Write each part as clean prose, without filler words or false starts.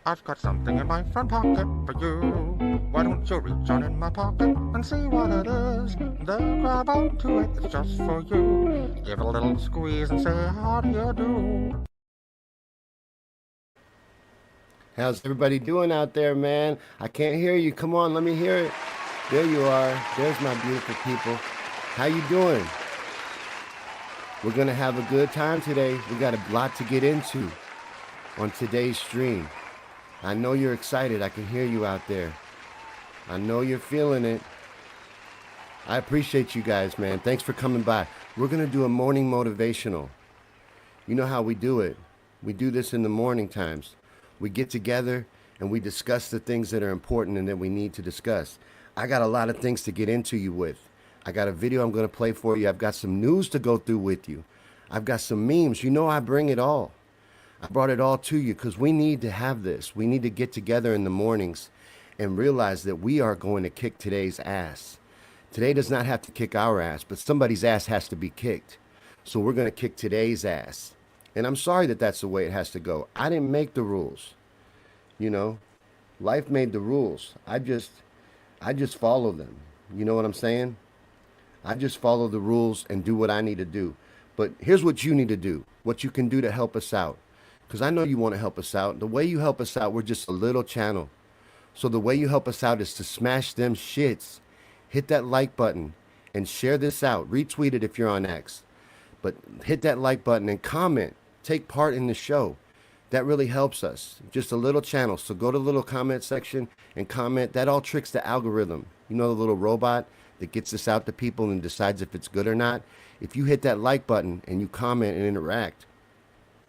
I've got something in my front pocket for you. Why don't you reach on in my pocket and see what it is? Then grab onto it, it's just for you. Give it a little squeeze and say, how do you do? How's everybody doing out there, man? I can't hear you. Come on, let me hear it. There you are. There's my beautiful people. How you doing? We're going to have a good time today. We got a lot to get into on today's stream. I know you're excited. I can hear you out there. I know you're feeling it. I appreciate you guys, man. Thanks for coming by. We're going to do a morning motivational. You know how we do it. We do this in the morning times. We get together and we discuss the things that are important and that we need to discuss. I got a lot of things to get into you with. I got a video I'm going to play for you. I've got some news to go through with you. I've got some memes. You know I bring it all. I brought it all to you because we need to have this. We need to get together in the mornings and realize that we are going to kick today's ass. Today does not have to kick our ass, but somebody's ass has to be kicked. So we're going to kick today's ass. And I'm sorry that that's the way it has to go. I didn't make the rules. You know, life made the rules. I just follow them. You know what I'm saying? I just follow the rules and do what I need to do. But here's what you need to do, what you can do to help us out. Because I know you want to help us out. The way you help us out, we're just a little channel. So the way you help us out is to smash them shits. Hit that like button and share this out. Retweet it if you're on X. But hit that like button and comment. Take part in the show. That really helps us. Just a little channel. So go to the little comment section and comment. That all tricks the algorithm. You know, the little robot that gets this out to people and decides if it's good or not. If you hit that like button and you comment and interact,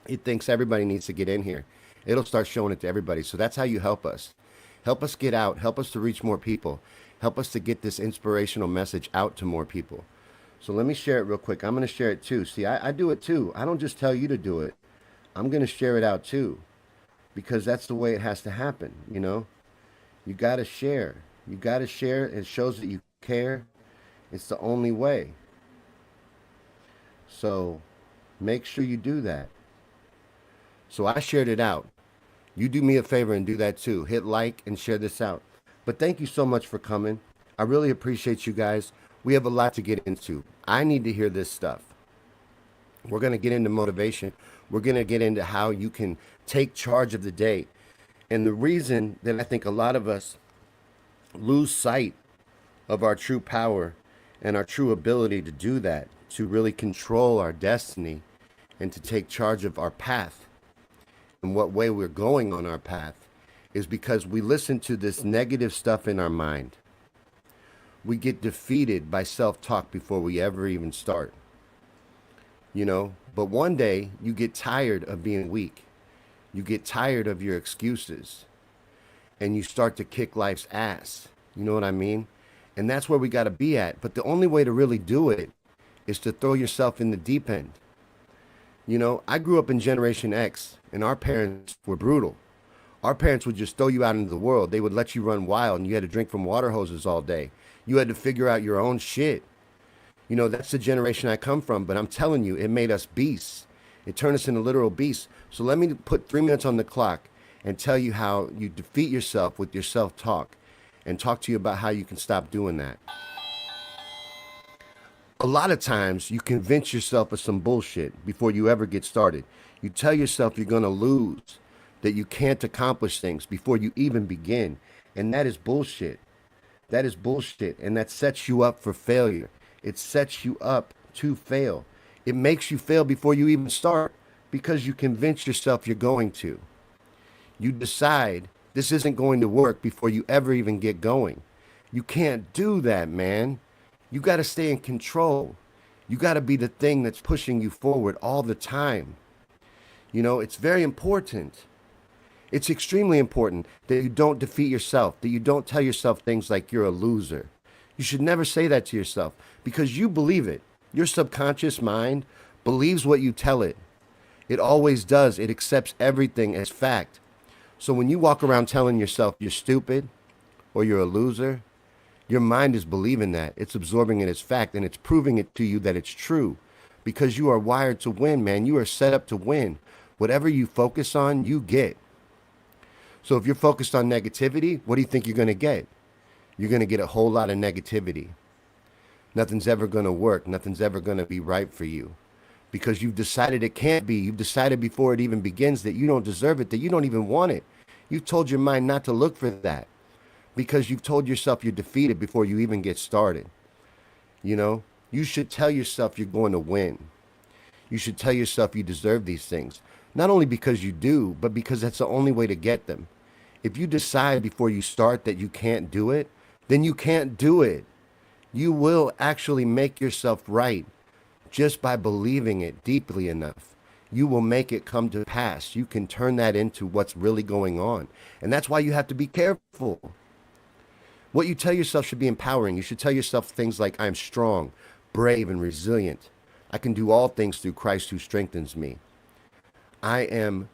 it thinks everybody needs to get in here. It'll start showing it to everybody. So that's how you help us. Help us get out. Help us to reach more people. Help us to get this inspirational message out to more people. So let me share it real quick. I'm going to share it too. See, I do it too. I don't just tell you to do it. I'm going to share it out too. Because that's the way it has to happen, you know? You got to share. You got to share. It shows that you care. It's the only way. So make sure you do that. So I shared it out. You do me a favor and do that too. Hit like and share this out. But thank you so much for coming. I really appreciate you guys. We have a lot to get into. I need to hear this stuff. We're going to get into motivation. We're going to get into how you can take charge of the day. And the reason that I think a lot of us lose sight of our true power and our true ability to do that, to really control our destiny and to take charge of our path and what way we're going on our path, is because we listen to this negative stuff in our mind. We get defeated by self-talk before we ever even start. You know, but one day you get tired of being weak. You get tired of your excuses and you start to kick life's ass. You know what I mean? And that's where we got to be at. But the only way to really do it is to throw yourself in the deep end. You know, I grew up in Generation X and our parents were brutal. Our parents would just throw you out into the world. They would let you run wild and you had to drink from water hoses all day. You had to figure out your own shit. You know, that's the generation I come from, but I'm telling you, it made us beasts. It turned us into literal beasts. So let me put 3 minutes on the clock and tell you how you defeat yourself with your self-talk and talk to you about how you can stop doing that. A lot of times you convince yourself of some bullshit before you ever get started. You tell yourself you're going to lose, that you can't accomplish things before you even begin. And that is bullshit. That is bullshit. And that sets you up for failure. It sets you up to fail. It makes you fail before you even start because you convince yourself you're going to. You decide this isn't going to work before you ever even get going. You can't do that, man. You got to stay in control. You got to be the thing that's pushing you forward all the time. You know, it's very important. It's extremely important that you don't defeat yourself, that you don't tell yourself things like you're a loser. You should never say that to yourself because you believe it. Your subconscious mind believes what you tell it. It always does. It accepts everything as fact. So when you walk around telling yourself you're stupid or you're a loser, your mind is believing that. It's absorbing it as fact and it's proving it to you that it's true because you are wired to win, man. You are set up to win. Whatever you focus on, you get. So if you're focused on negativity, what do you think you're going to get? You're going to get a whole lot of negativity. Nothing's ever going to work. Nothing's ever going to be right for you because you've decided it can't be. You've decided before it even begins that you don't deserve it, that you don't even want it. You've told your mind not to look for that because you've told yourself you're defeated before you even get started. You know, you should tell yourself you're going to win. You should tell yourself you deserve these things. Not only because you do, but because that's the only way to get them. If you decide before you start that you can't do it, then you can't do it. You will actually make yourself right just by believing it deeply enough. You will make it come to pass. You can turn that into what's really going on. And that's why you have to be careful. What you tell yourself should be empowering. You should tell yourself things like, I'm strong, brave, and resilient. I can do all things through Christ who strengthens me. I am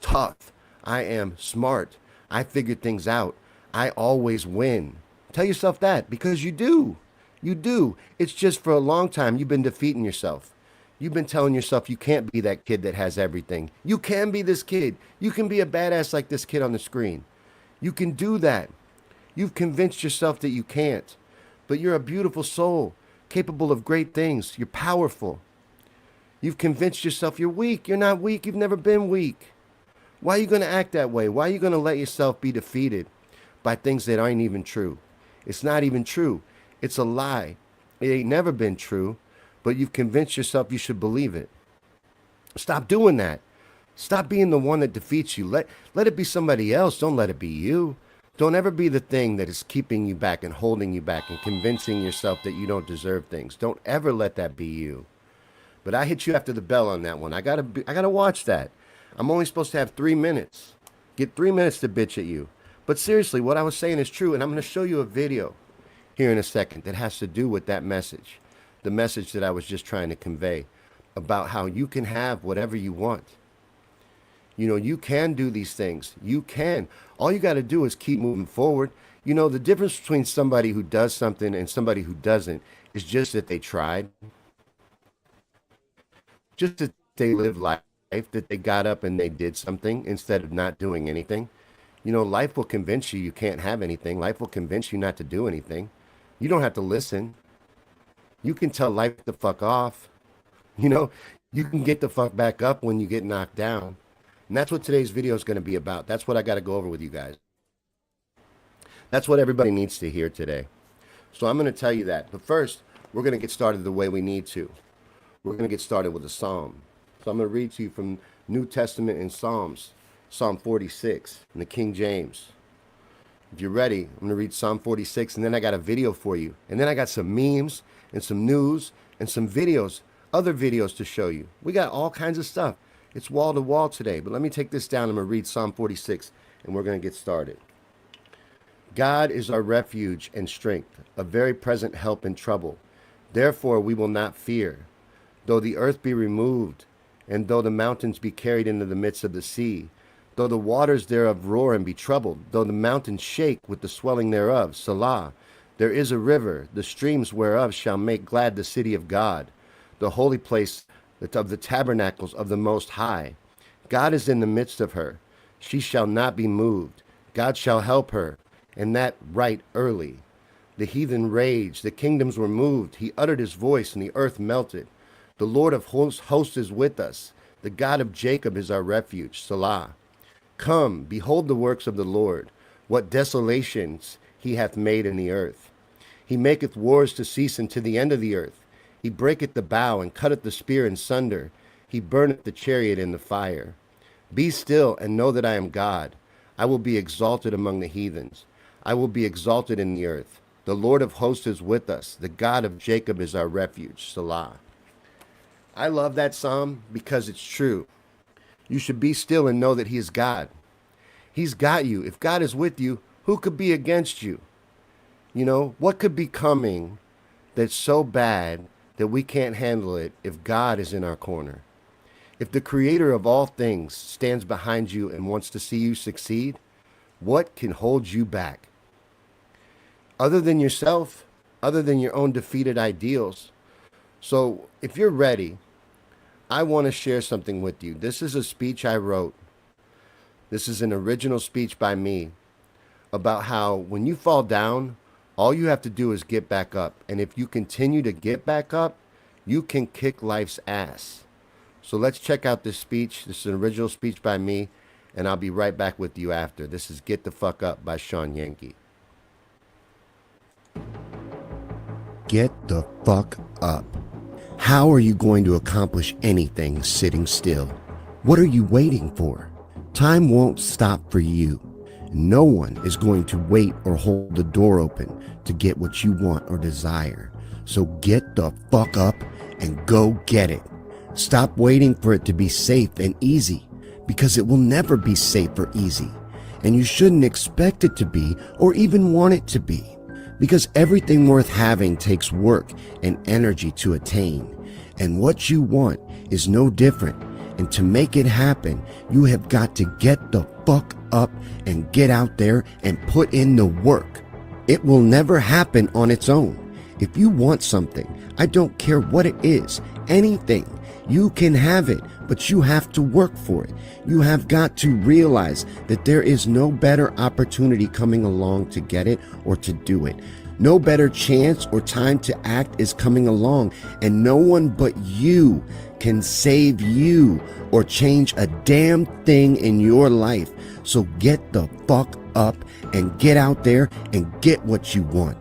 tough. I am smart. I figured things out. I always win. Tell yourself that because you do. You do. It's just for a long time you've been defeating yourself. You've been telling yourself you can't be that kid that has everything. You can be this kid. You can be a badass like this kid on the screen. You can do that. You've convinced yourself that you can't. But you're a beautiful soul, capable of great things. You're powerful. You've convinced yourself you're weak. You're not weak. You've never been weak. Why are you going to act that way? Why are you going to let yourself be defeated by things that aren't even true? It's not even true. It's a lie. It ain't never been true, but you've convinced yourself you should believe it. Stop doing that. Stop being the one that defeats you. Let it be somebody else. Don't let it be you. Don't ever be the thing that is keeping you back and holding you back and convincing yourself that you don't deserve things. Don't ever let that be you. But I hit you after the bell on that one. I gotta watch that. I'm only supposed to have 3 minutes. Get 3 minutes to bitch at you. But seriously, what I was saying is true, and I'm going to show you a video here in a second that has to do with that message. The message that I was just trying to convey about how you can have whatever you want. You know, you can do these things. You can. All you got to do is keep moving forward. You know, the difference between somebody who does something and somebody who doesn't is just that they tried. Just that they live life, that they got up and they did something instead of not doing anything. You know, life will convince you you can't have anything. Life will convince you not to do anything. You don't have to listen. You can tell life to fuck off. You know, you can get the fuck back up when you get knocked down. And that's what today's video is going to be about. That's what I got to go over with you guys. That's what everybody needs to hear today. So I'm going to tell you that. But first, we're going to get started the way we need to. We're going to get started with a psalm. So I'm going to read to you from New Testament in Psalms, Psalm 46 in the King James. If you're ready, I'm going to read Psalm 46, and then I got a video for you. And then I got some memes and some news and some videos, other videos to show you. We got all kinds of stuff. It's wall to wall today, but let me take this down. I'm going to read Psalm 46, and we're going to get started. God is our refuge and strength, a very present help in trouble. Therefore we will not fear, though the earth be removed, and though the mountains be carried into the midst of the sea, though the waters thereof roar and be troubled, though the mountains shake with the swelling thereof. Selah. There is a river, the streams whereof shall make glad the city of God, the holy place of the tabernacles of the Most High. God is in the midst of her. She shall not be moved. God shall help her, and that right early. The heathen raged, the kingdoms were moved. He uttered his voice, and the earth melted. The Lord of hosts is with us. The God of Jacob is our refuge. Selah. Come, behold the works of the Lord, what desolations he hath made in the earth. He maketh wars to cease unto the end of the earth. He breaketh the bow and cutteth the spear in sunder. He burneth the chariot in the fire. Be still and know that I am God. I will be exalted among the heathens. I will be exalted in the earth. The Lord of hosts is with us. The God of Jacob is our refuge. Selah. I love that psalm because it's true. You should be still and know that he is God. He's got you. If God is with you, who could be against you? You know, what could be coming that's so bad that we can't handle it if God is in our corner? If the creator of all things stands behind you and wants to see you succeed, what can hold you back? Other than yourself, other than your own defeated ideals. So if you're ready, I want to share something with you. This is a speech I wrote This is an original speech by me about how when you fall down, all you have to do is get back up. And if you continue to get back up, you can kick life's ass. So let's check out this speech. This is an original speech by me, and I'll be right back with you after. This is Get the Fuck Up by Sean Yankee. Get the fuck up. How are you going to accomplish anything sitting still? What are you waiting for? Time won't stop for you. No one is going to wait or hold the door open to get what you want or desire. So get the fuck up and go get it. Stop waiting for it to be safe and easy, because it will never be safe or easy. And you shouldn't expect it to be or even want it to be, because everything worth having takes work and energy to attain. And what you want is no different. And to make it happen, you have got to get the fuck up and get out there and put in the work. It will never happen on its own. If you want something, I don't care what it is, anything, you can have it, but you have to work for it. You have got to realize that there is no better opportunity coming along to get it or to do it. No better chance or time to act is coming along, and no one but you can save you or change a damn thing in your life. So get the fuck up and get out there and get what you want.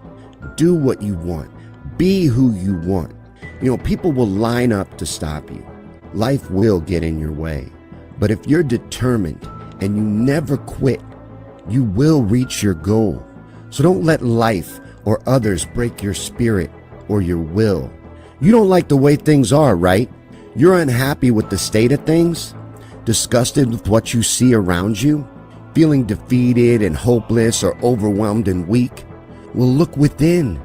Do what you want. Be who you want. You know, people will line up to stop you. Life will get in your way. But if you're determined and you never quit, you will reach your goal. So don't let life or others break your spirit or your will. You don't like the way things are, right? You're unhappy with the state of things, disgusted with what you see around you, feeling defeated and hopeless or overwhelmed and weak. Well, look within.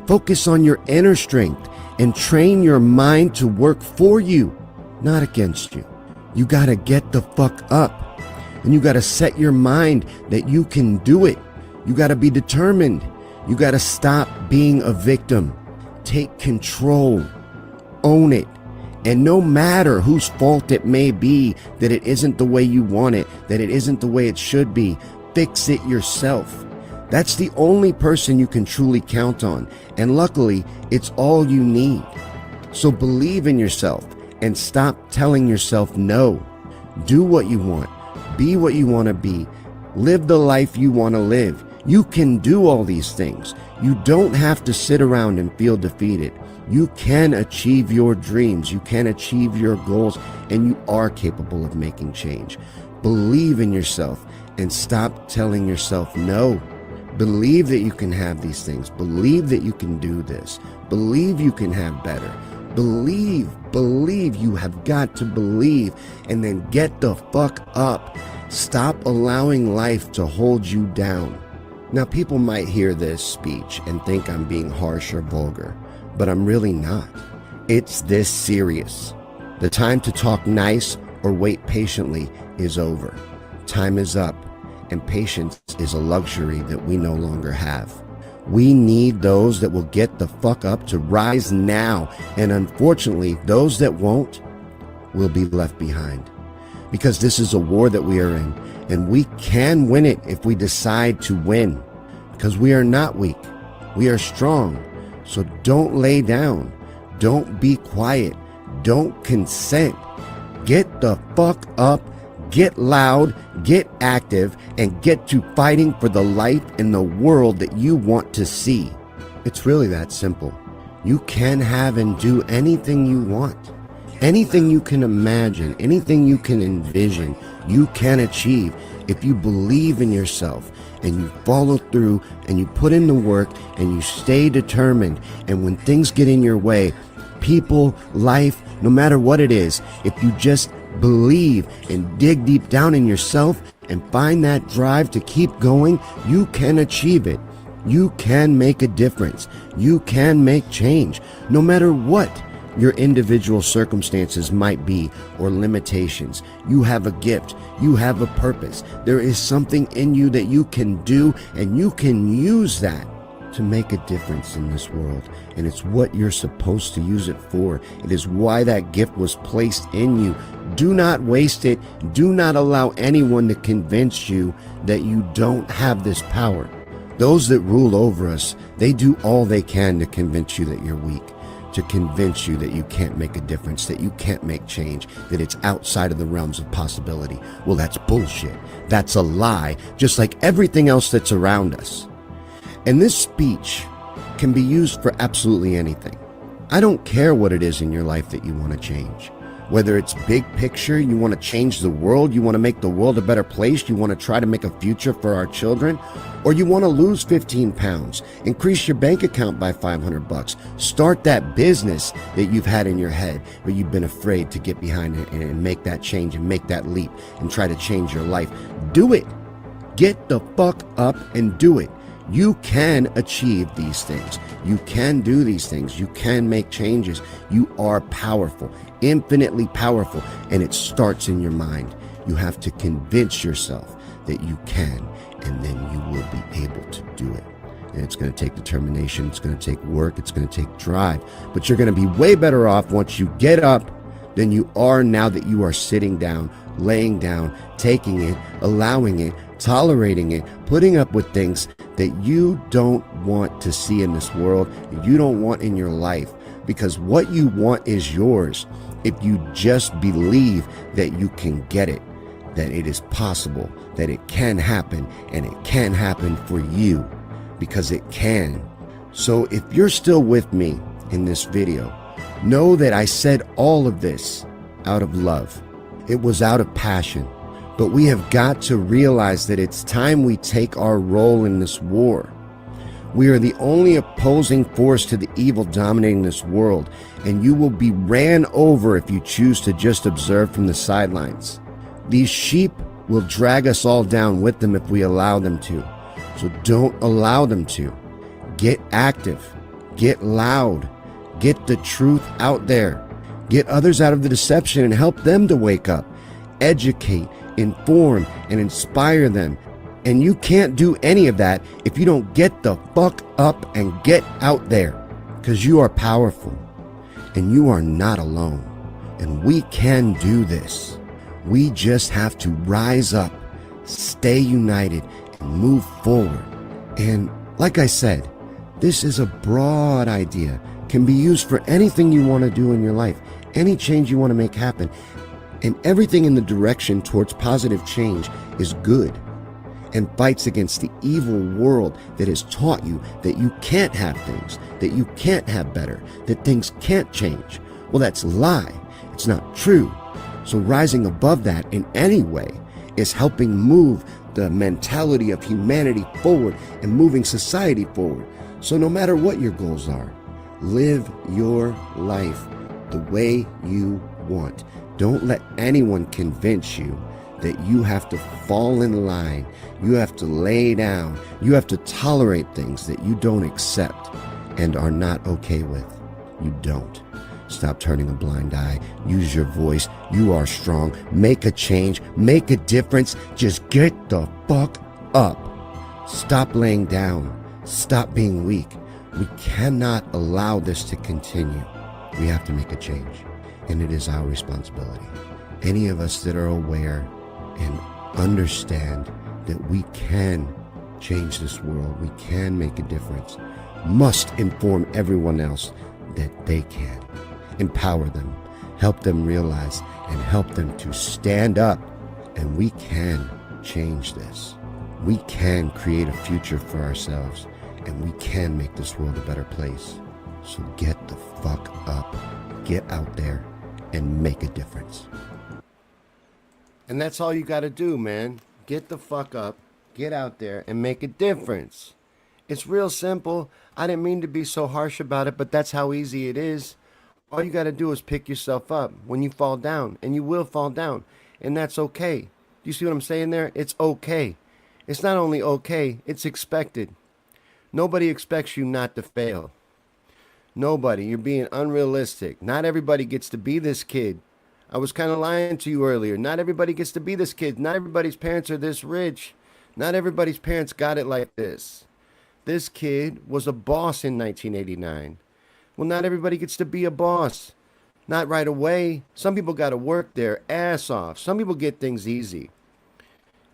Focus on your inner strength and train your mind to work for you, not against you. You gotta get the fuck up, and you gotta set your mind that you can do it. You gotta be determined. You gotta stop being a victim. Take control. Own it. And no matter whose fault it may be that it isn't the way you want it, that it isn't the way it should be, fix it yourself. That's the only person you can truly count on. And luckily, it's all you need. So believe in yourself and stop telling yourself no. Do what you want. Be what you want to be. Live the life you want to live. You can do all these things. You don't have to sit around and feel defeated. You can achieve your dreams. You can achieve your goals, and you are capable of making change. Believe in yourself and stop telling yourself no. Believe that you can have these things. Believe that you can do this. Believe you can have better. Believe. You have got to believe, and then get the fuck up. Stop allowing life to hold you down. Now, people might hear this speech and think I'm being harsh or vulgar, but I'm really not. It's this serious. The time to talk nice or wait patiently is over. Time is up, and patience is a luxury that we no longer have. We need those that will get the fuck up to rise now, and unfortunately, those that won't will be left behind. Because this is a war that we are in, and we can win it if we decide to win. Because we are not weak, we are strong. So don't lay down, don't be quiet, don't consent. Get the fuck up, get loud, get active, and get to fighting for the life and the world that you want to see. It's really that simple. You can have and do anything you want. Anything you can imagine, anything you can envision, you can achieve if you believe in yourself and you follow through and you put in the work and you stay determined. And when things get in your way, people, life, no matter what it is, if you just believe and dig deep down in yourself and find that drive to keep going, you can achieve it. You can make a difference. You can make change, no matter what your individual circumstances might be or limitations. You have a gift. You have a purpose. There is something in you that you can do, and you can use that. to make a difference in this world, and it's what you're supposed to use it for. It is why that gift was placed in you. Do not waste it. Do not allow anyone to convince you that you don't have this power. Those that rule over us, they do all they can to convince you that you're weak, to convince you that you can't make a difference, that you can't make change, that it's outside of the realms of possibility. Well, that's bullshit. That's a lie, just like everything else that's around us. And this speech can be used for absolutely anything. I don't care what it is in your life that you want to change. Whether it's big picture, you want to change the world, you want to make the world a better place, you want to try to make a future for our children, or you want to lose 15 pounds, increase your bank account by $500, start that business that you've had in your head, but you've been afraid to get behind it and make that change and make that leap and try to change your life. Do it. Get the fuck up and do it. You can achieve these things. You can do these things. You can make changes. You are powerful, infinitely powerful, and it starts in your mind. You have to convince yourself that you can, and then you will be able to do it. And it's going to take determination. It's going to take work. It's going to take drive. But you're going to be way better off once you get up than you are now that you are sitting down, laying down, taking it, allowing it, tolerating it, putting up with things that you don't want to see in this world, that you don't want in your life, because what you want is yours if you just believe that you can get it, that it is possible, that it can happen, and it can happen for you, because it can. So if you're still with me in this video, know that I said all of this out of love. It was out of passion. But we have got to realize that it's time we take our role in this war. We are the only opposing force to the evil dominating this world, and you will be ran over if you choose to just observe from the sidelines. These sheep will drag us all down with them if we allow them to. So don't allow them to. Get active. Get loud. Get the truth out there. Get others out of the deception and help them to wake up. Educate, inform, and inspire them. And you can't do any of that if you don't get the fuck up and get out there. Because you are powerful. And you are not alone. And we can do this. We just have to rise up, stay united, and move forward. And like I said, this is a broad idea. Can be used for anything you want to do in your life, any change you want to make happen. And everything in the direction towards positive change is good and fights against the evil world that has taught you that you can't have things, that you can't have better, that things can't change. Well, that's a lie. It's not true. So rising above that in any way is helping move the mentality of humanity forward and moving society forward. So no matter what your goals are, live your life the way you want. Don't let anyone convince you that you have to fall in line, you have to lay down, you have to tolerate things that you don't accept and are not okay with. You don't. Stop turning a blind eye. Use your voice. You are strong. Make a change. Make a difference. Just get the fuck up. Stop laying down. Stop being weak. We cannot allow this to continue. We have to make a change, and it is our responsibility. Any of us that are aware and understand that we can change this world, we can make a difference, must inform everyone else that they can. Empower them, help them realize, and help them to stand up. And we can change this. We can create a future for ourselves, and we can make this world a better place. So get the fuck up, get out there, and make a difference. And that's all you gotta do, man. Get the fuck up, get out there, and make a difference. It's real simple. I didn't mean to be so harsh about it, but that's how easy it is. All you gotta do is pick yourself up when you fall down, and you will fall down, and that's okay. Do you see what I'm saying there? It's okay. It's not only okay, it's expected. Nobody expects you not to fail. Nobody. You're being unrealistic. Not everybody gets to be this kid. I was kind of lying to you earlier. Not everybody gets to be this kid. Not everybody's parents are this rich. Not everybody's parents got it like this. This kid was a boss in 1989. Well, not everybody gets to be a boss. Not right away. Some people got to work their ass off. Some people get things easy.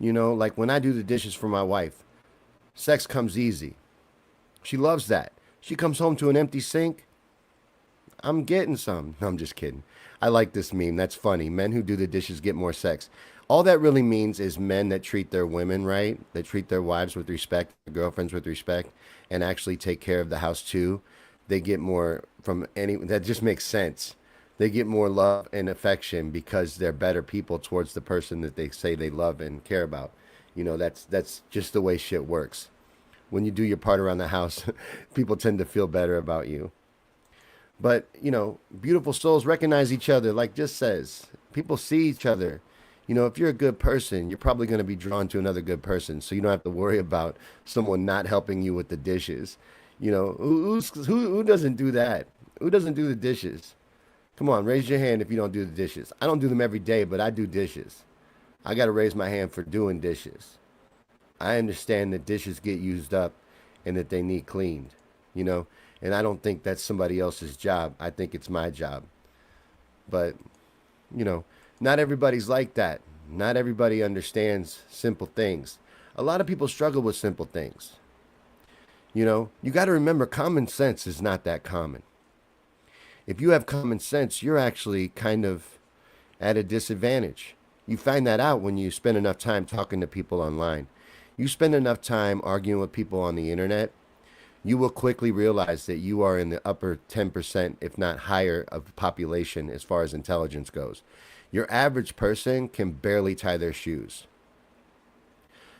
You know, like when I do the dishes for my wife, sex comes easy. She loves that. She comes home to an empty sink. I'm getting some. No, I'm just kidding. I like this meme. That's funny. Men who do the dishes get more sex. All that really means is men that treat their women right, that treat their wives with respect, their girlfriends with respect, and actually take care of the house too. They get more from any. That just makes sense. They get more love and affection because they're better people towards the person that they say they love and care about. You know, that's just the way shit works. When you do your part around the house, people tend to feel better about you. But, you know, beautiful souls recognize each other, like just says. People see each other. You know, if you're a good person, you're probably going to be drawn to another good person. So you don't have to worry about someone not helping you with the dishes. You know, who doesn't do that? Who doesn't do the dishes? Come on, raise your hand if you don't do the dishes. I don't do them every day, but I do dishes. I got to raise my hand for doing dishes. I understand that dishes get used up and that they need cleaned, you know, and I don't think that's somebody else's job. I think it's my job. But, you know, not everybody's like that. Not everybody understands simple things. A lot of people struggle with simple things. You know, you got to remember common sense is not that common. If you have common sense, you're actually kind of at a disadvantage. You find that out when you spend enough time talking to people online. You spend enough time arguing with people on the internet, you will quickly realize that you are in the upper 10%, if not higher, of the population as far as intelligence goes. Your average person can barely tie their shoes.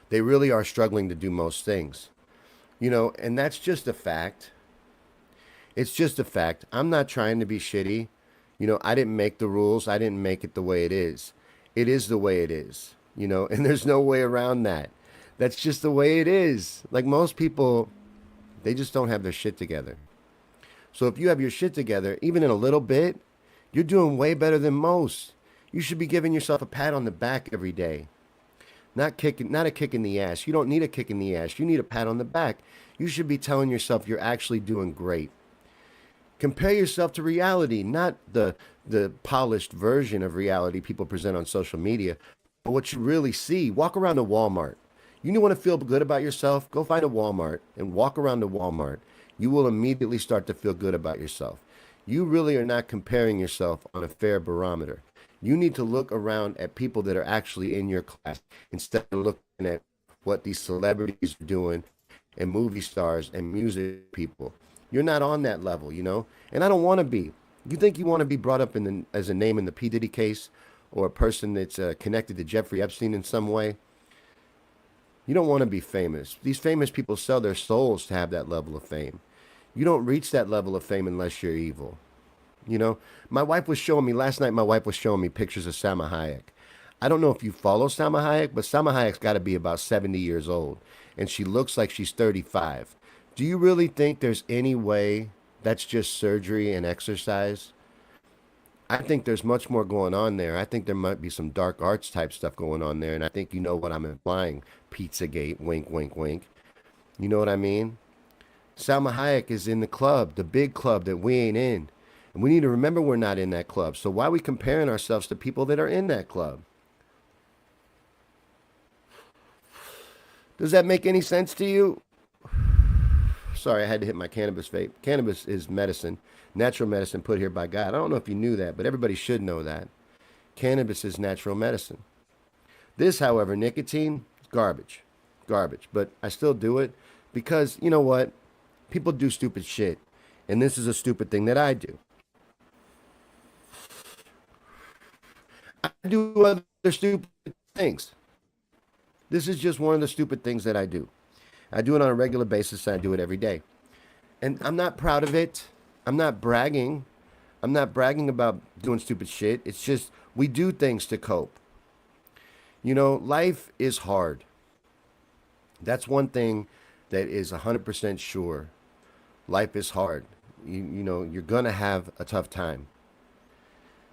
They really are struggling to do most things. You know, and that's just a fact. It's just a fact. I'm not trying to be shitty. You know, I didn't make the rules. I didn't make it the way it is. It is the way it is, you know, and there's no way around that. That's just the way it is. Like most people, they just don't have their shit together. So if you have your shit together, even in a little bit, you're doing way better than most. You should be giving yourself a pat on the back every day. Not a kick in the ass. You don't need a kick in the ass. You need a pat on the back. You should be telling yourself you're actually doing great. Compare yourself to reality, not the polished version of reality people present on social media, but what you really see. Walk around a Walmart. You want to feel good about yourself? Go find a Walmart and walk around the Walmart. You will immediately start to feel good about yourself. You really are not comparing yourself on a fair barometer. You need to look around at people that are actually in your class instead of looking at what these celebrities are doing and movie stars and music people. You're not on that level, you know? And I don't want to be. You think you want to be brought up as a name in the P. Diddy case or a person that's connected to Jeffrey Epstein in some way? You don't want to be famous. These famous people sell their souls to have that level of fame. You don't reach that level of fame unless you're evil. You know, my wife was showing me last night, pictures of Salma Hayek. I don't know if you follow Salma Hayek, but Salma Hayek's got to be about 70 years old, and she looks like she's 35. Do you really think there's any way that's just surgery and exercise? I think there's much more going on there. I think there might be some dark arts type stuff going on there, and I think you know what I'm implying. Pizzagate, wink, wink, wink. You know what I mean? Salma Hayek is in the club, the big club that we ain't in. And we need to remember we're not in that club. So why are we comparing ourselves to people that are in that club? Does that make any sense to you? Sorry, I had to hit my cannabis vape. Cannabis is medicine, natural medicine put here by God. I don't know if you knew that, but everybody should know that. Cannabis is natural medicine. This, however, nicotine, garbage. Garbage. But I still do it because, you know what? People do stupid shit. And this is a stupid thing that I do. I do other stupid things. This is just one of the stupid things that I do. I do it on a regular basis, and I do it every day. And I'm not proud of it. I'm not bragging. I'm not bragging about doing stupid shit. It's just we do things to cope. You know, life is hard. That's one thing that is 100% sure. Life is hard. You know, you're going to have a tough time.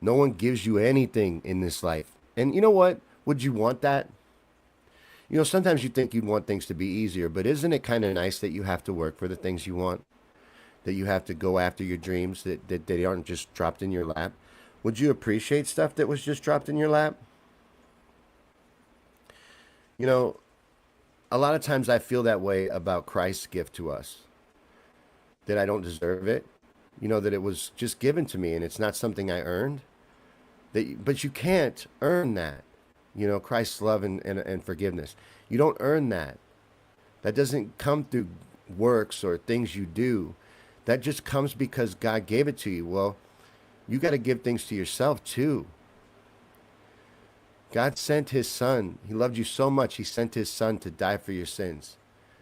No one gives you anything in this life. And you know what? Would you want that? You know, sometimes you think you'd want things to be easier, but isn't it kind of nice that you have to work for the things you want? That you have to go after your dreams, that they aren't just dropped in your lap? Would you appreciate stuff that was just dropped in your lap? You know, a lot of times I feel that way about Christ's gift to us, that I don't deserve it, you know, that it was just given to me and it's not something I earned. But you can't earn that, you know, Christ's love and forgiveness. You don't earn that. That doesn't come through works or things you do. That just comes because God gave it to you. Well, you got to give things to yourself too. God sent his son. He loved you so much. He sent his son to die for your sins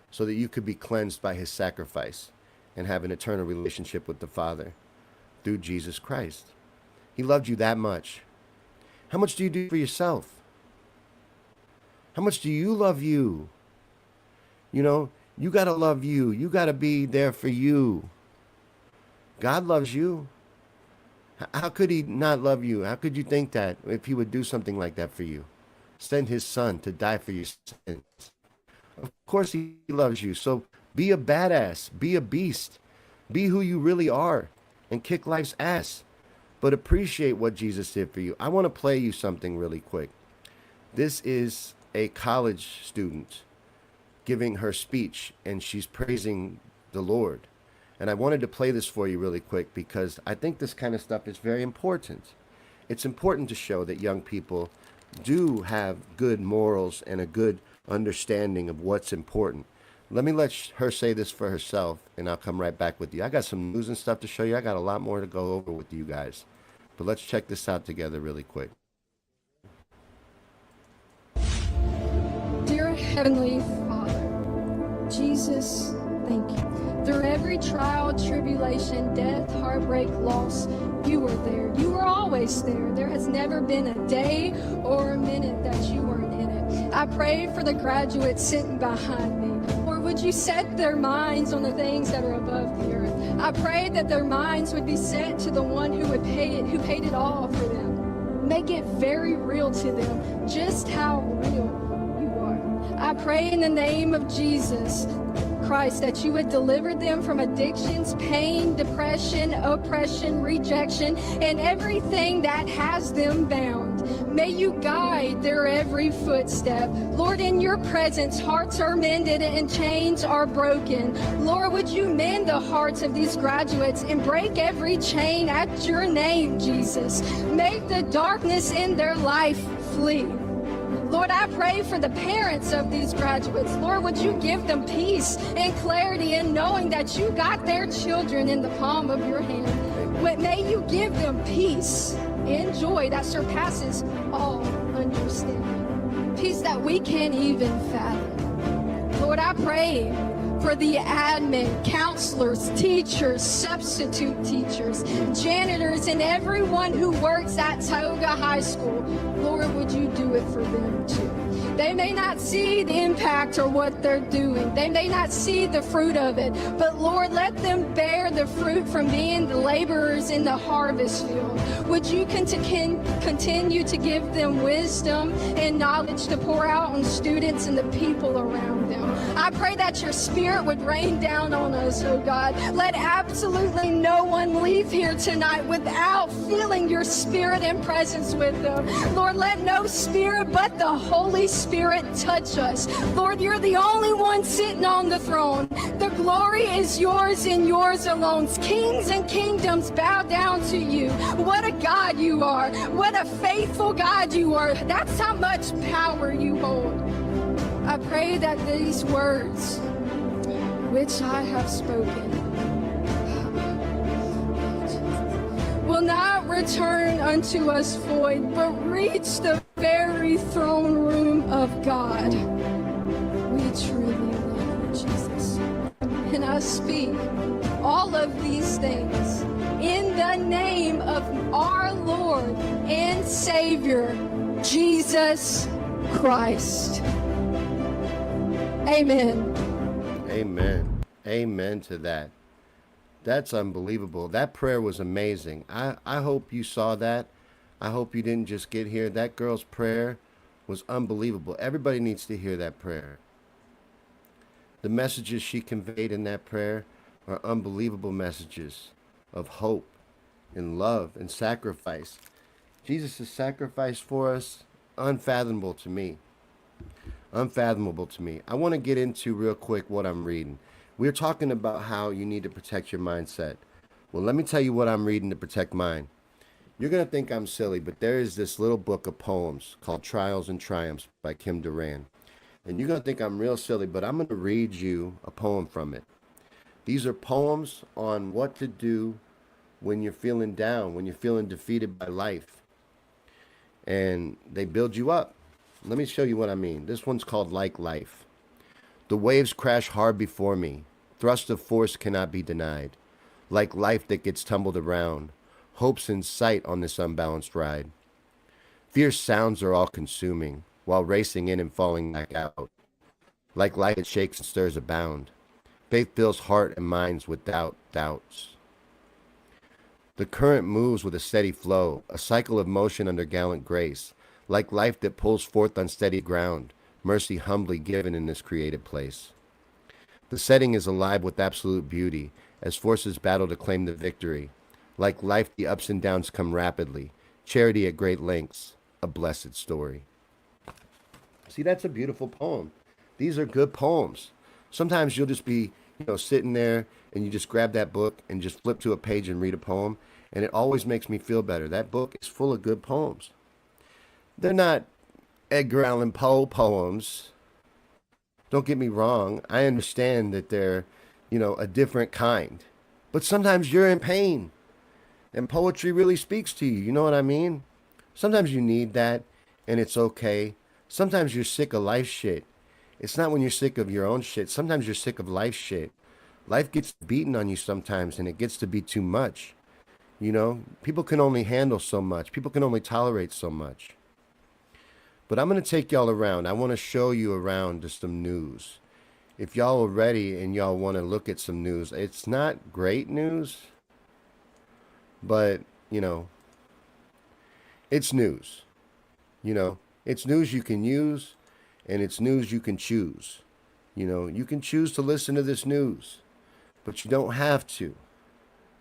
so that you could be cleansed by his sacrifice and have an eternal relationship with the Father through Jesus Christ. He loved you that much. How much do you do for yourself? How much do you love you? You know, you got to love you. You got to be there for you. God loves you. How could he not love you? How could you think that if he would do something like that for you? Send his son to die for your sins. Of course he loves you. So be a badass. Be a beast. Be who you really are and kick life's ass. But appreciate what Jesus did for you. I want to play you something really quick. This is a college student giving her speech, and she's praising the Lord. And I wanted to play this for you really quick because I think this kind of stuff is very important. It's important to show that young people do have good morals and a good understanding of what's important. Let me let her say this for herself, and I'll come right back with you. I got some news and stuff to show you. I got a lot more to go over with you guys. But let's check this out together really quick. Dear Heavenly Father, Jesus, thank you. Through every trial, tribulation, death, heartbreak, loss, you were there. You were always there. There has never been a day or a minute that you weren't in it. I pray for the graduates sitting behind me. Lord, would you set their minds on the things that are above the earth? I pray that their minds would be set to the one who paid it all for them. Make it very real to them, just how real you are. I pray in the name of Jesus Christ that you would deliver them from addictions, pain, depression, oppression, rejection, and everything that has them bound. May you guide their every footstep. Lord, in your presence, hearts are mended and chains are broken. Lord, would you mend the hearts of these graduates and break every chain at your name, Jesus. Make the darkness in their life flee. Lord, I pray for the parents of these graduates. Lord, would you give them peace and clarity in knowing that you got their children in the palm of your hand. May you give them peace and joy that surpasses all understanding. Peace that we can't even fathom. Lord, I pray for the admin, counselors, teachers, substitute teachers, janitors, and everyone who works at Tioga High School. Lord, would you do it for them too? They may not see the impact or what they're doing. They may not see the fruit of it, but Lord, let them bear the fruit from being the laborers in the harvest field. Would you continue to give them wisdom and knowledge to pour out on students and the people around them? I pray that your spirit would rain down on us, oh God. Let absolutely no one leave here tonight without feeling your spirit and presence with them. Lord, let no spirit but the Holy Spirit touch us. Lord, you're the only one sitting on the throne. The glory is yours and yours alone. Kings and kingdoms bow down to you. What a God you are. What a faithful God you are. That's how much power you hold. I pray that these words which I have spoken will not return unto us void, but reach the very throne room of God. We truly love you, Jesus. And I speak all of these things in the name of our Lord and Savior, Jesus Christ. Amen. Amen. Amen to that. That's unbelievable. That prayer was amazing. I hope you saw that. I hope you didn't just get here. That girl's prayer was unbelievable. Everybody needs to hear that prayer. The messages she conveyed in that prayer are unbelievable messages of hope and love and sacrifice. Jesus' sacrifice for us, unfathomable to me. Unfathomable to me. I want to get into real quick what I'm reading. We're talking about how you need to protect your mindset. Well, let me tell you what I'm reading to protect mine. You're going to think I'm silly, but there is this little book of poems called Trials and Triumphs by Kim Duran. And you're going to think I'm real silly, but I'm going to read you a poem from it. These are poems on what to do when you're feeling down, when you're feeling defeated by life. And they build you up. Let me show you what I mean. This one's called Like Life. The waves crash hard before me. Thrust of force cannot be denied. Like life that gets tumbled around. Hopes in sight on this unbalanced ride. Fierce sounds are all consuming, while racing in and falling back out. Like light it shakes and stirs abound. Faith fills heart and minds with doubts. The current moves with a steady flow, a cycle of motion under gallant grace, like life that pulls forth on steady ground, mercy humbly given in this created place. The setting is alive with absolute beauty, as forces battle to claim the victory. Like life, the ups and downs come rapidly, charity at great lengths, a blessed story. See, that's a beautiful poem. These are good poems. Sometimes you'll just be, sitting there and you just grab that book and just flip to a page and read a poem, and it always makes me feel better. That book is full of good poems. They're not Edgar Allan Poe poems. Don't get me wrong. I understand that they're, a different kind. But sometimes you're in pain, and poetry really speaks to you. You know what I mean? Sometimes you need that, and it's okay. Sometimes you're sick of life shit. It's not when you're sick of your own shit. Sometimes you're sick of life shit. Life gets beaten on you sometimes, and it gets to be too much. People can only handle so much. People can only tolerate so much. But I'm going to take y'all around. I want to show you around to some news. If y'all are ready and y'all want to look at some news, it's not great news, but, it's news. It's news you can use, and it's news you can choose. You can choose to listen to this news, but you don't have to.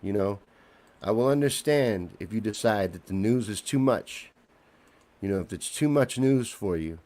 I will understand if you decide that the news is too much. If it's too much news for you,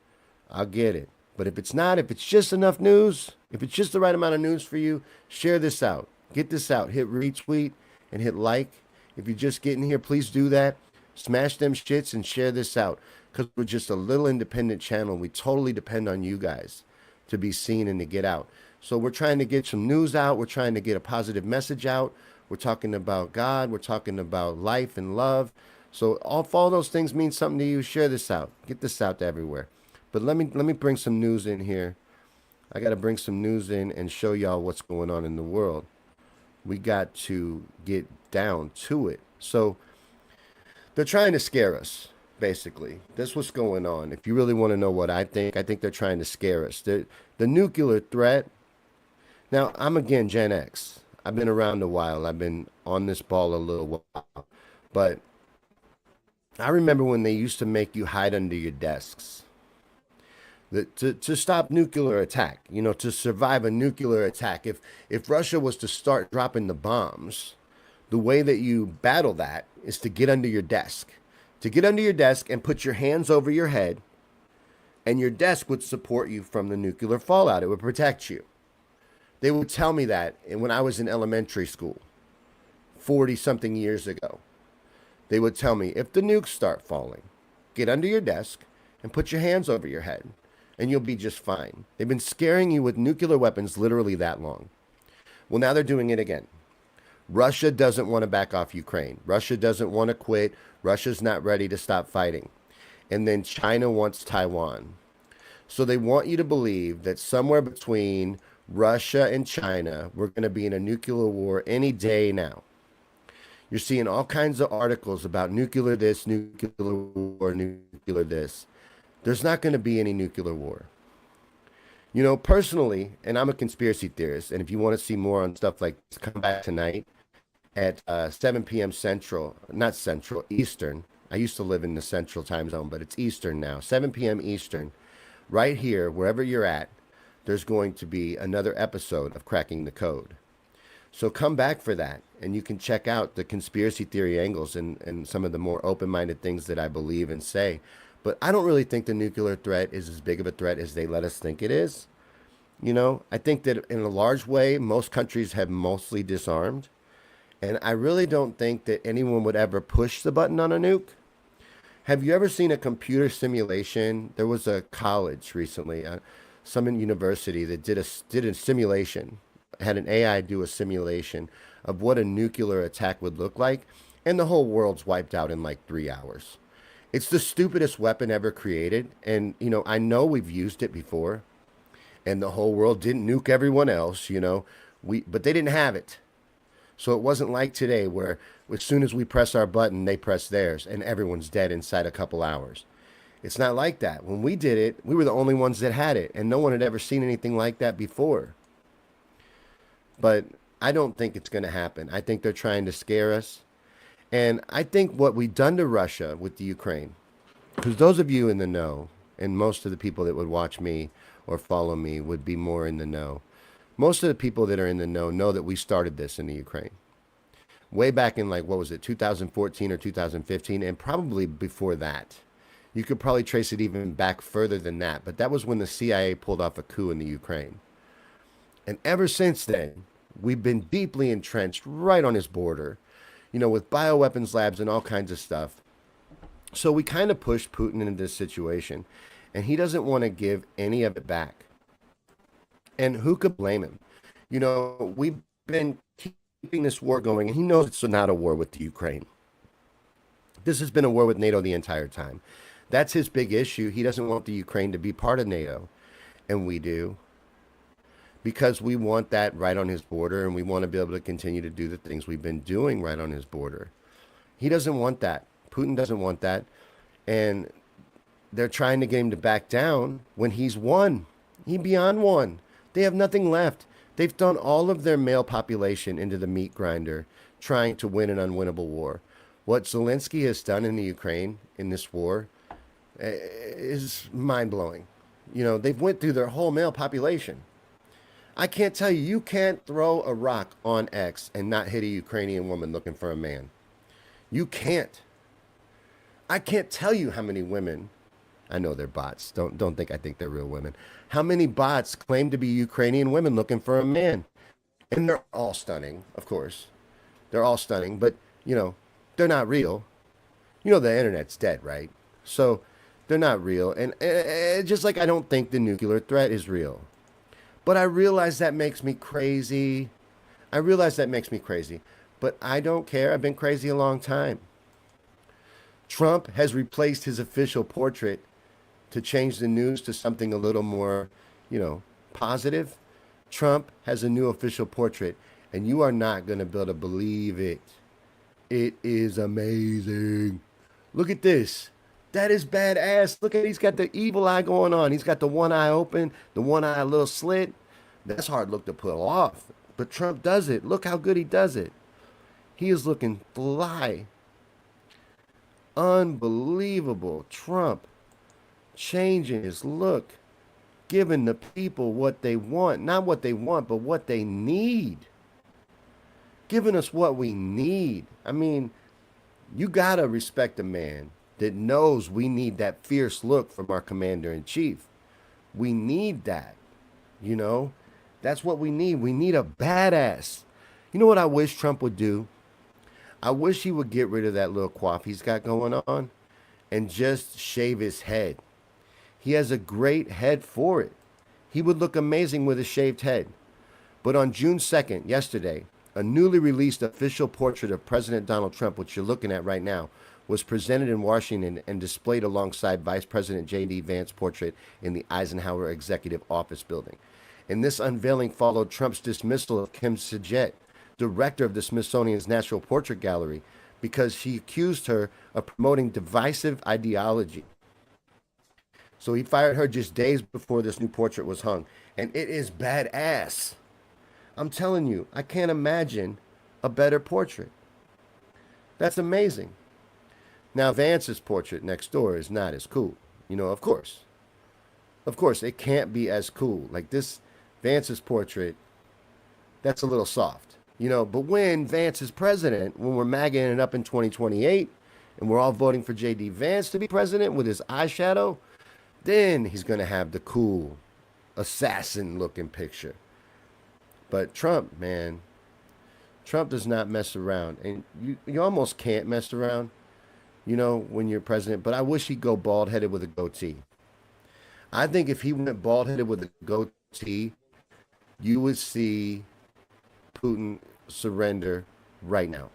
I'll get it. But if it's not, if it's just enough news, if it's just the right amount of news for you, share this out. Get this out. Hit retweet and hit like. If you're just getting here, please do that. Smash them shits and share this out. Because we're just a little independent channel. We totally depend on you guys to be seen and to get out. So we're trying to get some news out. We're trying to get a positive message out. We're talking about God. We're talking about life and love. So if all those things mean something to you, share this out. Get this out to everywhere. But let me bring some news in here. I got to bring some news in and show y'all what's going on in the world. We got to get down to it. So they're trying to scare us, basically. That's what's going on. If you really want to know what I think they're trying to scare us. The nuclear threat. Now, I'm again Gen X. I've been around a while. I've been on this ball a little while. But I remember when they used to make you hide under your desks. To stop nuclear attack, to survive a nuclear attack. If Russia was to start dropping the bombs, the way that you battle that is to get under your desk. To get under your desk and put your hands over your head, and your desk would support you from the nuclear fallout. It would protect you. They would tell me that when I was in elementary school, 40-something years ago. They would tell me, if the nukes start falling, get under your desk and put your hands over your head, and you'll be just fine. They've been scaring you with nuclear weapons literally that long. Well, now they're doing it again. Russia doesn't want to back off Ukraine. Russia doesn't want to quit. Russia's not ready to stop fighting. And then China wants Taiwan. So they want you to believe that somewhere between Russia and China, we're going to be in a nuclear war any day now. You're seeing all kinds of articles about nuclear this, nuclear war, nuclear this. There's not going to be any nuclear war. Personally, and I'm a conspiracy theorist, and if you want to see more on stuff like this, come back tonight at 7 p.m. Eastern. I used to live in the central time zone, but it's Eastern now, 7 p.m. Eastern. Right here, wherever you're at, there's going to be another episode of Cracking the Code. So come back for that, and you can check out the conspiracy theory angles and some of the more open-minded things that I believe and say. But I don't really think the nuclear threat is as big of a threat as they let us think it is. You know, I think that in a large way, most countries have mostly disarmed. And I really don't think that anyone would ever push the button on a nuke. Have you ever seen a computer simulation? There was a college recently, some university that did a simulation, had an AI do a simulation of what a nuclear attack would look like, and the whole world's wiped out in like 3 hours. It's the stupidest weapon ever created, and you know, I know we've used it before, and the whole world didn't nuke everyone else, you know, but they didn't have it. So it wasn't like today where as soon as we press our button, they press theirs and everyone's dead inside a couple hours. It's not like that. When we did it, we were the only ones that had it, and no one had ever seen anything like that before. But I don't think it's going to happen. I think they're trying to scare us. And I think what we've done to Russia with the Ukraine, because those of you in the know, and most of the people that would watch me or follow me would be more in the know. Most of the people that are in the know that we started this in the Ukraine. Way back in, like, what was it, 2014 or 2015, and probably before that. You could probably trace it even back further than that, but that was when the CIA pulled off a coup in the Ukraine. And ever since then, we've been deeply entrenched right on his border, you know, with bioweapons labs and all kinds of stuff. So we kind of pushed Putin into this situation, and he doesn't want to give any of it back. And who could blame him? You know, we've been keeping this war going, and he knows it's not a war with the Ukraine. This has been a war with NATO the entire time. That's his big issue. He doesn't want the Ukraine to be part of NATO, and we do. Because we want that right on his border, and we want to be able to continue to do the things we've been doing right on his border. He doesn't want that. Putin doesn't want that. And they're trying to get him to back down when he's won. He's beyond won. They have nothing left. They've thrown all of their male population into the meat grinder, trying to win an unwinnable war. What Zelensky has done in the Ukraine in this war is mind-blowing. You know, they've went through their whole male population. I can't tell you, you can't throw a rock on X and not hit a Ukrainian woman looking for a man. You can't. I can't tell you how many women, I know they're bots. Don't think I think they're real women. How many bots claim to be Ukrainian women looking for a man? And they're all stunning, of course. They're all stunning, but, you know, they're not real. You know, the internet's dead, right? So they're not real. And just like I don't think the nuclear threat is real. But I realize that makes me crazy. But I don't care. I've been crazy a long time. Trump has replaced his official portrait to change the news to something a little more, you know, positive. Trump has a new official portrait, and you are not going to be able to believe it. It is amazing. Look at this. That is badass. Look at, he's got the evil eye going on. He's got the one eye open, the one eye a little slit. That's hard look to pull off. But Trump does it. Look how good he does it. He is looking fly. Unbelievable. Trump changing his look, giving the people what they want. Not what they want, but what they need. Giving us what we need. I mean, you gotta respect a man that knows we need that fierce look from our commander-in-chief. We need that, you know? That's what we need. We need a badass. You know what I wish Trump would do? I wish he would get rid of that little coif he's got going on and just shave his head. He has a great head for it. He would look amazing with a shaved head. But on June 2nd, yesterday, a newly released official portrait of President Donald Trump, which you're looking at right now, was presented in Washington and displayed alongside Vice President J.D. Vance's portrait in the Eisenhower Executive Office Building. And this unveiling followed Trump's dismissal of Kim Saget, director of the Smithsonian's National Portrait Gallery, because she accused her of promoting divisive ideology. So he fired her just days before this new portrait was hung. And it is badass. I'm telling you, I can't imagine a better portrait. That's amazing. Now, Vance's portrait next door is not as cool. You know, of course. Of course, it can't be as cool. Like this Vance's portrait, that's a little soft. You know, but when Vance is president, when we're magging it up in 2028 and we're all voting for J.D. Vance to be president with his eyeshadow, then he's going to have the cool assassin looking picture. But Trump, man, Trump does not mess around. And you almost can't mess around, you know, when you're president. But I wish he'd go bald headed with a goatee. I think if he went bald headed with a goatee, you would see Putin surrender right now.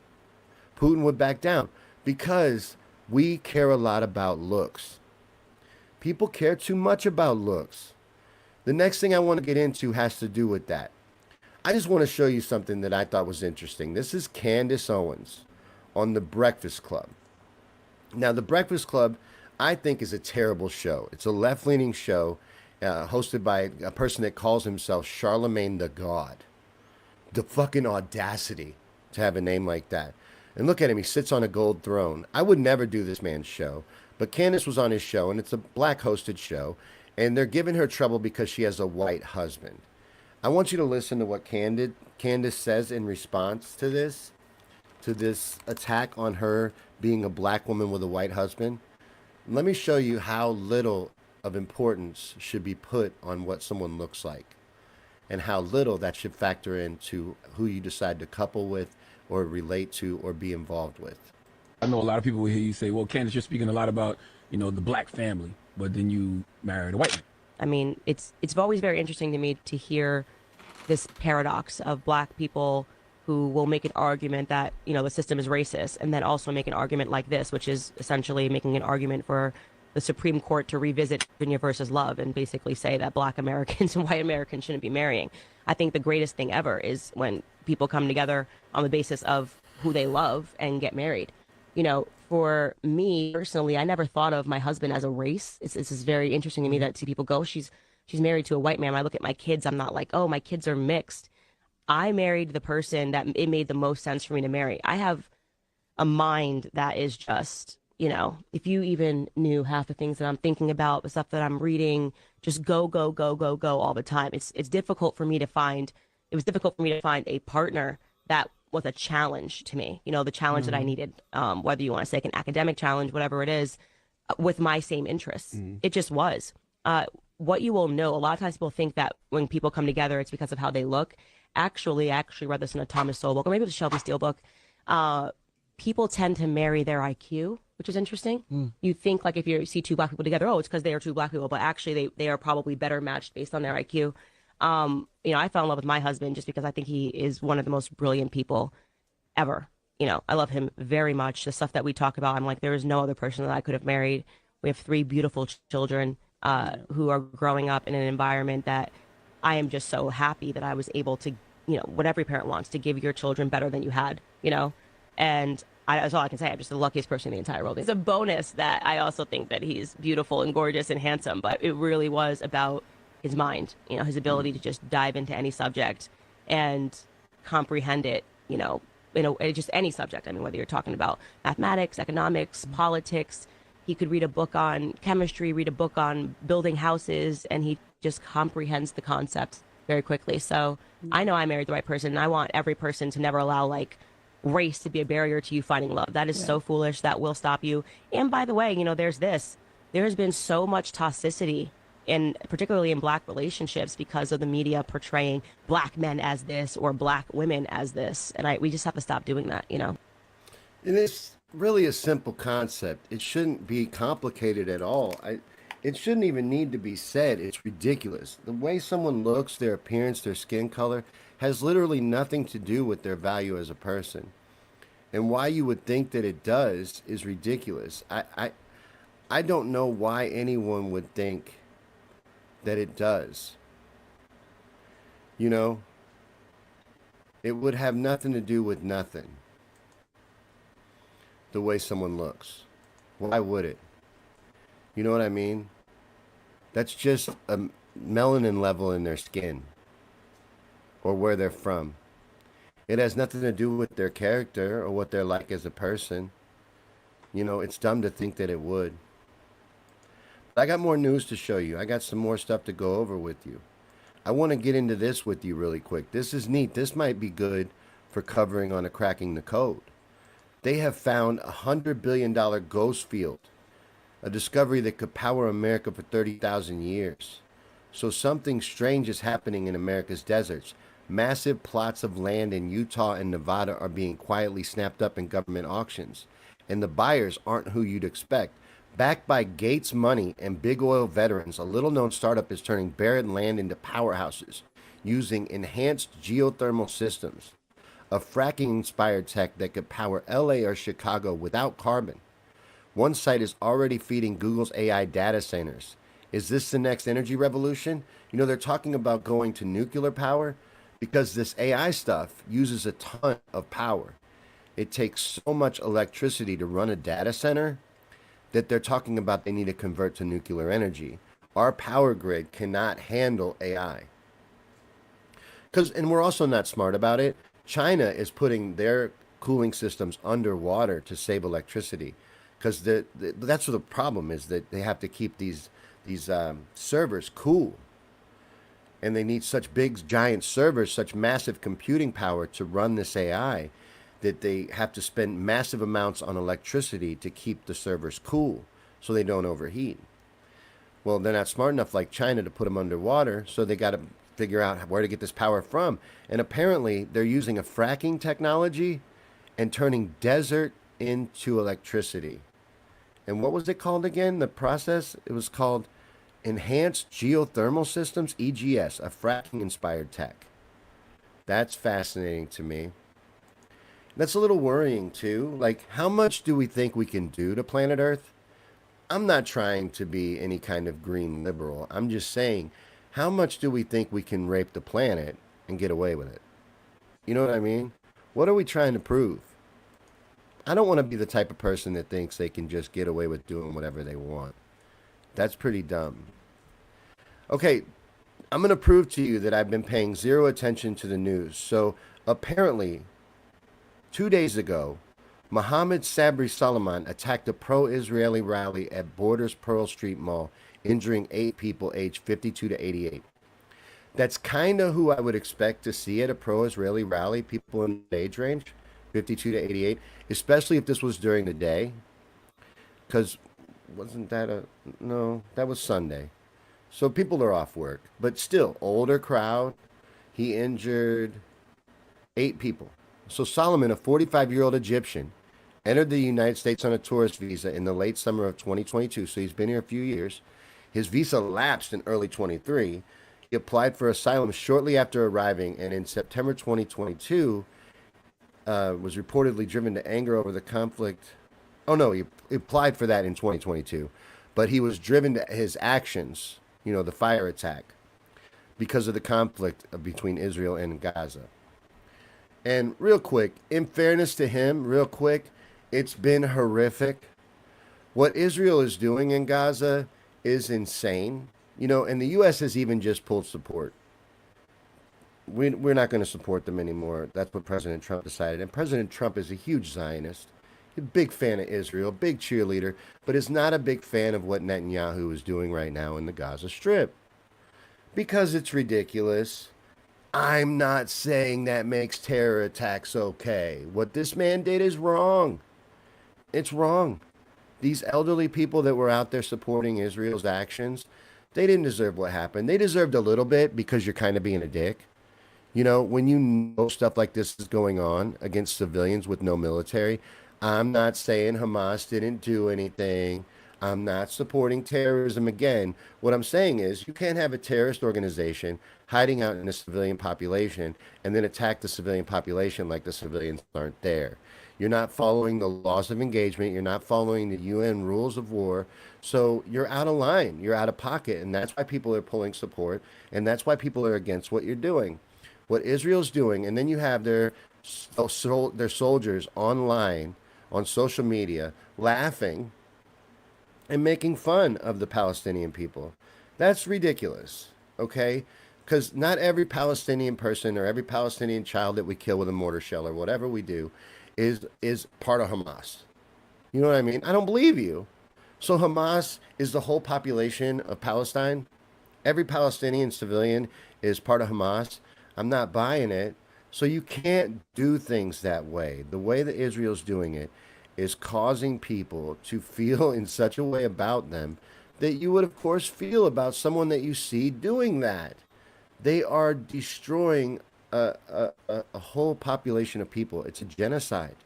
Putin would back down because we care a lot about looks. People care too much about looks. The next thing I want to get into has to do with that. I just want to show you something that I thought was interesting. This is Candace Owens on The Breakfast Club. Now, The Breakfast Club, I think, is a terrible show. It's a left-leaning show hosted by a person that calls himself Charlemagne the God. The fucking audacity to have a name like that. And look at him, he sits on a gold throne. I would never do this man's show, but Candace was on his show, and it's a black-hosted show, and they're giving her trouble because she has a white husband. I want you to listen to what Candace says in response to this attack on her being a black woman with a white husband. Let me show you how little of importance should be put on what someone looks like and how little that should factor into who you decide to couple with or relate to or be involved with. I know a lot of people will hear you say, well, Candace, you're speaking a lot about, you know, the black family, but then you married a white man. I mean, it's always very interesting to me to hear this paradox of black people who will make an argument that, you know, the system is racist, and then also make an argument like this, which is essentially making an argument for the Supreme Court to revisit Virginia versus Love and basically say that black Americans and white Americans shouldn't be marrying. I think the greatest thing ever is when people come together on the basis of who they love and get married. You know, for me personally, I never thought of my husband as a race. This is very interesting to me that see people go, she's married to a white man. When I look at my kids, I'm not like, oh, my kids are mixed. I married the person that it made the most sense for me to marry. I have a mind that is just, you know, if you even knew half the things that I'm thinking about, the stuff that I'm reading, just go all the time. It's difficult for me to find. It was difficult for me to find a partner that was a challenge to me. You know, the challenge that I needed, whether you want to say like an academic challenge, whatever it is, with my same interests. It just was. What you will know, a lot of times people think that when people come together, it's because of how they look. Actually, I actually read this in a Thomas Sowell book, or maybe it was a Shelby Steele book. People tend to marry their IQ, which is interesting. You think like if you see two black people together, oh, it's because they are two black people, but actually they are probably better matched based on their IQ. You know, I fell in love with my husband just because I think he is one of the most brilliant people ever. You know, I love him very much. The stuff that we talk about, I'm like, there is no other person that I could have married. We have 3 beautiful children who are growing up in an environment that I am just so happy that I was able to, you know, what every parent wants, to give your children better than you had, you know? And that's all I can say. I'm just the luckiest person in the entire world. It's a bonus that I also think that he's beautiful and gorgeous and handsome, but it really was about his mind, you know, his ability to just dive into any subject and comprehend it, you know, just any subject. I mean, whether you're talking about mathematics, economics, politics, he could read a book on chemistry, read a book on building houses, and he just comprehends the concepts very quickly. So I know I married the right person, and I want every person to never allow like race to be a barrier to you finding love. That is so foolish. That will stop you. And by the way, you know, there has been so much toxicity particularly in black relationships because of the media portraying black men as this or black women as this. And we just have to stop doing that, you know? And it's really a simple concept. It shouldn't be complicated at all. It shouldn't even need to be said. It's ridiculous. The way someone looks, their appearance, their skin color, has literally nothing to do with their value as a person. And why you would think that it does is ridiculous. I don't know why anyone would think that it does. You know, it would have nothing to do with nothing. The way someone looks. Why would it? You know what I mean? That's just a melanin level in their skin or where they're from. It has nothing to do with their character or what they're like as a person. You know, it's dumb to think that it would. But I got more news to show you. I got some more stuff to go over with you. I want to get into this with you really quick. This is neat. This might be good for covering on a cracking the code. They have found a $100 billion ghost field, a discovery that could power America for 30,000 years. So something strange is happening in America's deserts. Massive plots of land in Utah and Nevada are being quietly snapped up in government auctions. And the buyers aren't who you'd expect. Backed by Gates money and big oil veterans, a little known startup is turning barren land into powerhouses using enhanced geothermal systems, a fracking inspired tech that could power LA or Chicago without carbon. One site is already feeding Google's AI data centers. Is this the next energy revolution? You know, they're talking about going to nuclear power because this AI stuff uses a ton of power. It takes so much electricity to run a data center that they're talking about they need to convert to nuclear energy. Our power grid cannot handle AI. And we're also not smart about it. China is putting their cooling systems underwater to save electricity, because that's what the problem is, that they have to keep these servers cool, and they need such big giant servers, such massive computing power to run this AI, that they have to spend massive amounts on electricity to keep the servers cool so they don't overheat. Well, they're not smart enough like China to put them underwater, so they got to figure out where to get this power from. And apparently they're using a fracking technology and turning desert into electricity. And what was it called again? The process? It was called Enhanced Geothermal Systems, EGS, a fracking inspired tech. That's fascinating to me. That's a little worrying too. Like, how much do we think we can do to planet Earth? I'm not trying to be any kind of green liberal. I'm just saying, how much do we think we can rape the planet and get away with it? You know what I mean? What are we trying to prove? I don't want to be the type of person that thinks they can just get away with doing whatever they want. That's pretty dumb. Okay, I'm going to prove to you that I've been paying zero attention to the news. So apparently, 2 days ago, Mohammed Sabri Soliman attacked a pro-Israeli rally at Borders Pearl Street Mall, injuring 8 people aged 52 to 88. That's kind of who I would expect to see at a pro-Israeli rally, people in the age range, 52 to 88, especially if this was during the day. Because no, that was Sunday. So people are off work. But still, older crowd. He injured 8 people. So Solomon, a 45-year-old Egyptian, entered the United States on a tourist visa in the late summer of 2022. So he's been here a few years. His visa lapsed in early 23. He applied for asylum shortly after arriving, and in September 2022, was reportedly driven to anger over the conflict. Oh no, he applied for that in 2022, but he was driven to his actions, you know, the fire attack, because of the conflict between Israel and Gaza. And real quick, in fairness to him, real quick, it's been horrific. What Israel is doing in Gaza is insane. You know, and the U.S. has even just pulled support. We're not going to support them anymore. That's what President Trump decided. And President Trump is a huge Zionist, a big fan of Israel, big cheerleader, but is not a big fan of what Netanyahu is doing right now in the Gaza Strip. Because it's ridiculous. I'm not saying that makes terror attacks okay. What this man did is wrong. It's wrong. These elderly people that were out there supporting Israel's actions, they didn't deserve what happened. They deserved a little bit because you're kind of being a dick. You know, when you know stuff like this is going on against civilians with no military, I'm not saying Hamas didn't do anything. I'm not supporting terrorism again. What I'm saying is you can't have a terrorist organization hiding out in a civilian population and then attack the civilian population like the civilians aren't there. You're not following the laws of engagement. You're not following the UN rules of war. So you're out of line. You're out of pocket. And that's why people are pulling support. And that's why people are against what you're doing. What Israel's doing, and then you have their soldiers online, on social media, laughing and making fun of the Palestinian people. That's ridiculous, okay? Because not every Palestinian person or every Palestinian child that we kill with a mortar shell or whatever we do is part of Hamas. You know what I mean? I don't believe you. So Hamas is the whole population of Palestine. Every Palestinian civilian is part of Hamas. I'm not buying it. So you can't do things that way. The way that Israel's doing it is causing people to feel in such a way about them that you would, of course, feel about someone that you see doing that. They are destroying a whole population of people. It's a genocide.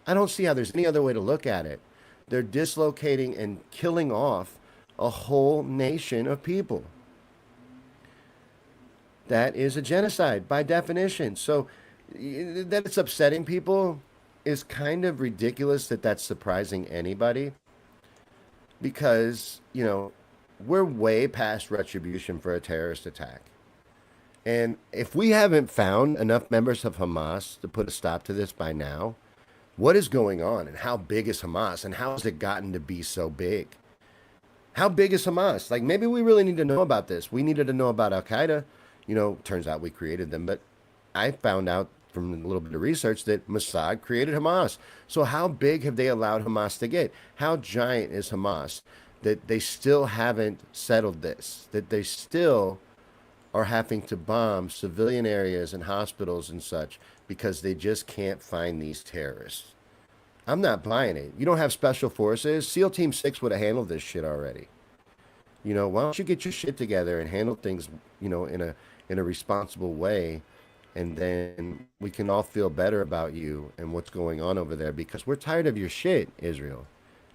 I don't see how there's any other way to look at it. They're dislocating and killing off a whole nation of people. That is a genocide by definition. So that it's upsetting people is kind of ridiculous that that's surprising anybody because, you know, we're way past retribution for a terrorist attack. And if we haven't found enough members of Hamas to put a stop to this by now, what is going on and how big is Hamas and how has it gotten to be so big? How big is Hamas? Like, maybe we really need to know about this. We needed to know about Al Qaeda. You know, turns out we created them, but I found out from a little bit of research that Mossad created Hamas. So how big have they allowed Hamas to get? How giant is Hamas that they still haven't settled this, that they still are having to bomb civilian areas and hospitals and such because they just can't find these terrorists? I'm not buying it. You don't have special forces. SEAL Team 6 would have handled this shit already. You know, why don't you get your shit together and handle things, you know, in a responsible way, and then we can all feel better about you and what's going on over there, because we're tired of your shit, Israel.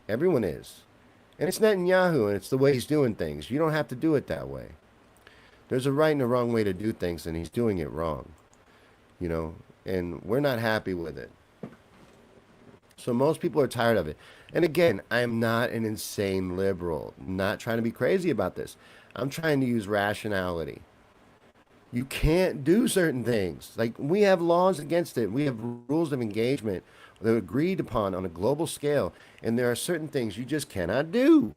Everyone is. And it's Netanyahu, and it's the way he's doing things. You don't have to do it that way. There's a right and a wrong way to do things, and he's doing it wrong. You know, and we're not happy with it. So most people are tired of it. And again, I'm not an insane liberal. I'm not trying to be crazy about this. I'm trying to use rationality. You can't do certain things. Like, we have laws against it. We have rules of engagement that are agreed upon on a global scale. And there are certain things you just cannot do.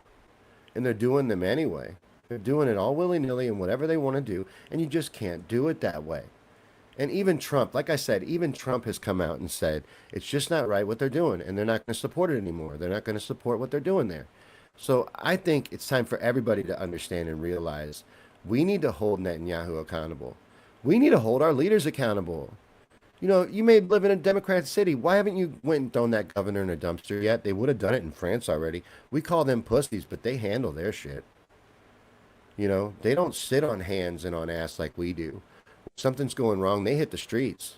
And they're doing them anyway. They're doing it all willy-nilly and whatever they want to do. And you just can't do it that way. And even Trump, like I said, even Trump has come out and said, it's just not right what they're doing. And they're not going to support it anymore. They're not going to support what they're doing there. So I think it's time for everybody to understand and realize we need to hold Netanyahu accountable. We need to hold our leaders accountable. You know, you may live in a Democrat city. Why haven't you went and thrown that governor in a dumpster yet? They would have done it in France already. We call them pussies, but they handle their shit. You know, they don't sit on hands and on ass like we do. If something's going wrong, they hit the streets.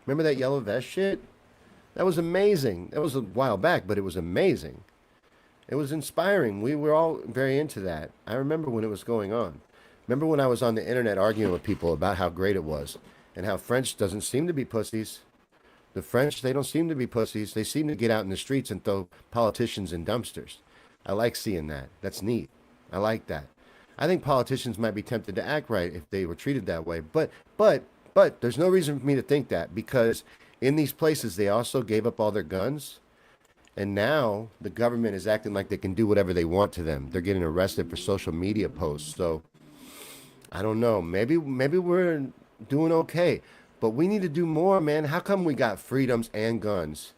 Remember that yellow vest shit? That was amazing. That was a while back, but it was amazing. It was inspiring. We were all very into that. I remember when it was going on. Remember when I was on the internet arguing with people about how great it was and how French doesn't seem to be pussies. The French, they don't seem to be pussies. They seem to get out in the streets and throw politicians in dumpsters. I like seeing that. That's neat. I like that. I think politicians might be tempted to act right if they were treated that way. But there's no reason for me to think that, because in these places, they also gave up all their guns. And now the government is acting like they can do whatever they want to them. They're getting arrested for social media posts. So I don't know. Maybe we're doing okay, but we need to do more, man. How come we got freedoms and guns,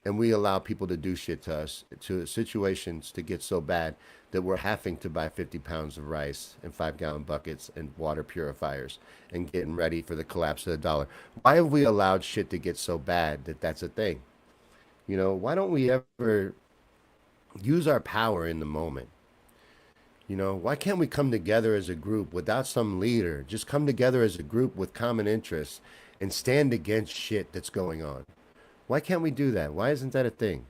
and we allow people to do shit to us, to situations to get so bad that we're having to buy 50 pounds of rice and 5-gallon buckets and water purifiers and getting ready for the collapse of the dollar? Why have we allowed shit to get so bad that that's a thing? You know, why don't we ever use our power in the moment? You know, why can't we come together as a group without some leader? Just come together as a group with common interests and stand against shit that's going on. Why can't we do that? Why isn't that a thing?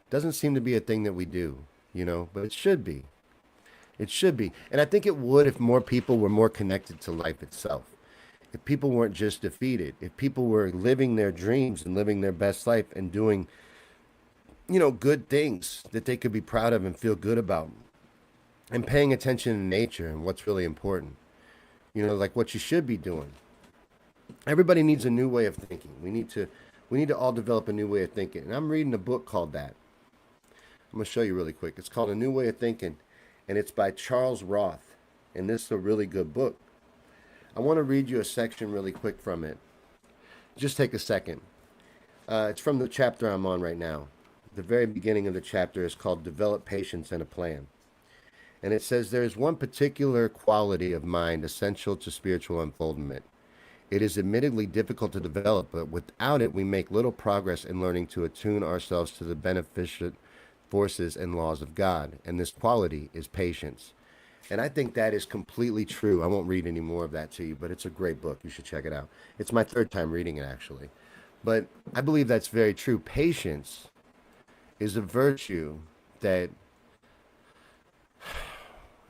It doesn't seem to be a thing that we do, you know, but it should be. It should be. And I think it would if more people were more connected to life itself. If people weren't just defeated. If people were living their dreams and living their best life and doing, you know, good things that they could be proud of and feel good about. And paying attention to nature and what's really important. You know, like what you should be doing. Everybody needs a new way of thinking. We need to all develop a new way of thinking. And I'm reading a book called that. I'm going to show you really quick. It's called A New Way of Thinking, and it's by Charles Roth. And this is a really good book. I want to read you a section really quick from it. Just take a second. It's from the chapter I'm on right now. the very beginning of the chapter is called Develop Patience and a Plan. And it says there is one particular quality of mind essential to spiritual unfoldment. It is admittedly difficult to develop, but without it, we make little progress in learning to attune ourselves to the beneficent forces and laws of God. And this quality is patience. And I think that is completely true. I won't read any more of that to you, but it's a great book. You should check it out. It's my third time reading it, actually. But I believe that's very true. Patience is a virtue that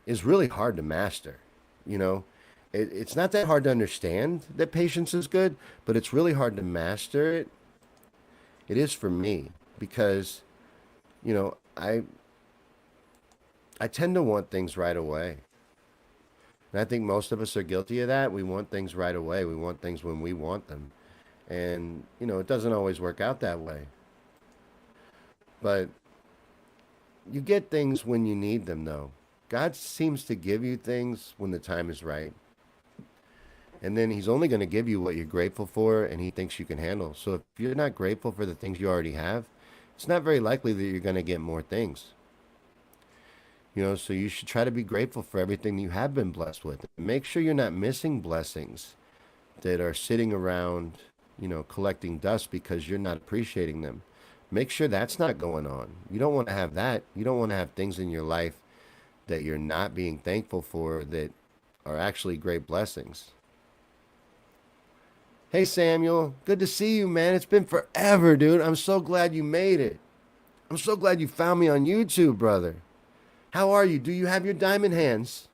is really hard to master. You know, it's not that hard to understand that patience is good, but it's really hard to master it. It is for me because, you know, I tend to want things right away. And I think most of us are guilty of that. We want things right away. We want things when we want them. And, you know, it doesn't always work out that way. But you get things when you need them, though. God seems to give you things when the time is right. And then he's only going to give you what you're grateful for and he thinks you can handle. So if you're not grateful for the things you already have, it's not very likely that you're going to get more things. You know, so you should try to be grateful for everything you have been blessed with. Make sure you're not missing blessings that are sitting around, you know, collecting dust because you're not appreciating them. Make sure that's not going on. You don't want to have that. You don't want to have things in your life that you're not being thankful for that are actually great blessings. Hey, Samuel, good to see you, man. It's been forever, dude. I'm so glad you made it. I'm so glad you found me on YouTube, brother. How are you? Do you have your diamond hands?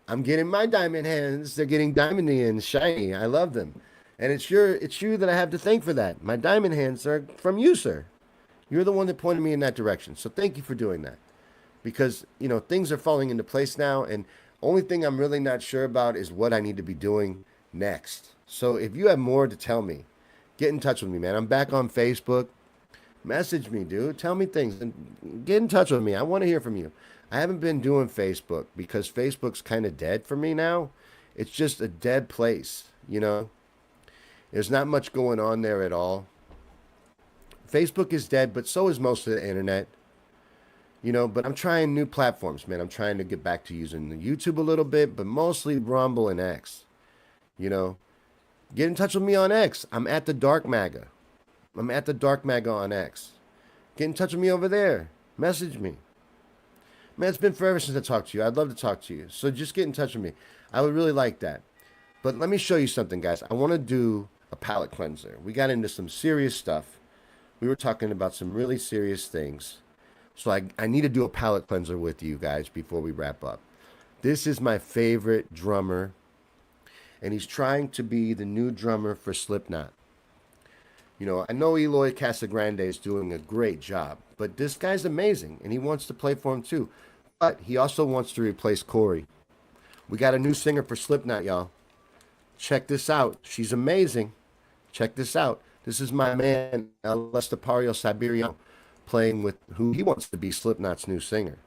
I'm getting my diamond hands. They're getting diamondy and shiny. I love them. And it's you that I have to thank for that. My diamond hands are from you, sir. You're the one that pointed me in that direction. So thank you for doing that. Because, you know, things are falling into place now. And only thing I'm really not sure about is what I need to be doing next. So if you have more to tell me, get in touch with me, man. I'm back on Facebook. Message me, dude. Tell me things. And get in touch with me. I want to hear from you. I haven't been doing Facebook because Facebook's kind of dead for me now. It's just a dead place, you know. There's not much going on there at all. Facebook is dead, but so is most of the internet. You know, but I'm trying new platforms, man. I'm trying to get back to using the YouTube a little bit, but mostly Rumble and X. You know, get in touch with me on X. I'm at the Dark Maga. I'm at the Dark Maga on X. Get in touch with me over there. Message me. Man, it's been forever since I talked to you. I'd love to talk to you. So just get in touch with me. I would really like that. But let me show you something, guys. I want to do a palate cleanser. We got into some serious stuff. We were talking about some really serious things. So I need to do a palate cleanser with you guys before we wrap up. This is my favorite drummer. And he's trying to be the new drummer for Slipknot. You know, I know Eloy Casagrande is doing a great job. But this guy's amazing. And he wants to play for him too. But he also wants to replace Corey. We got a new singer for Slipknot, y'all. Check this out. She's amazing. Check this out. This is my man, Lestapario Siberiano, playing with who he wants to be Slipknot's new singer.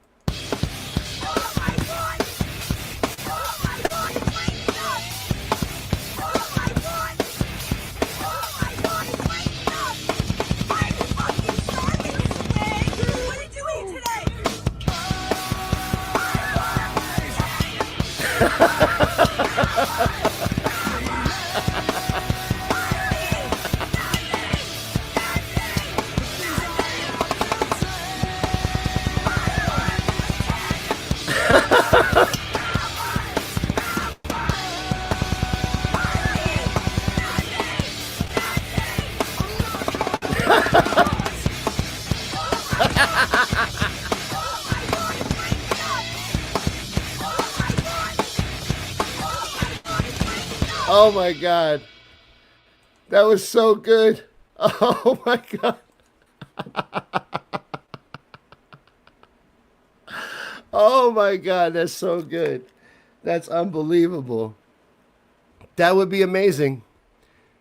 Oh my God. That was so good. Oh my God. Oh my God, that's so good. That's unbelievable. That would be amazing.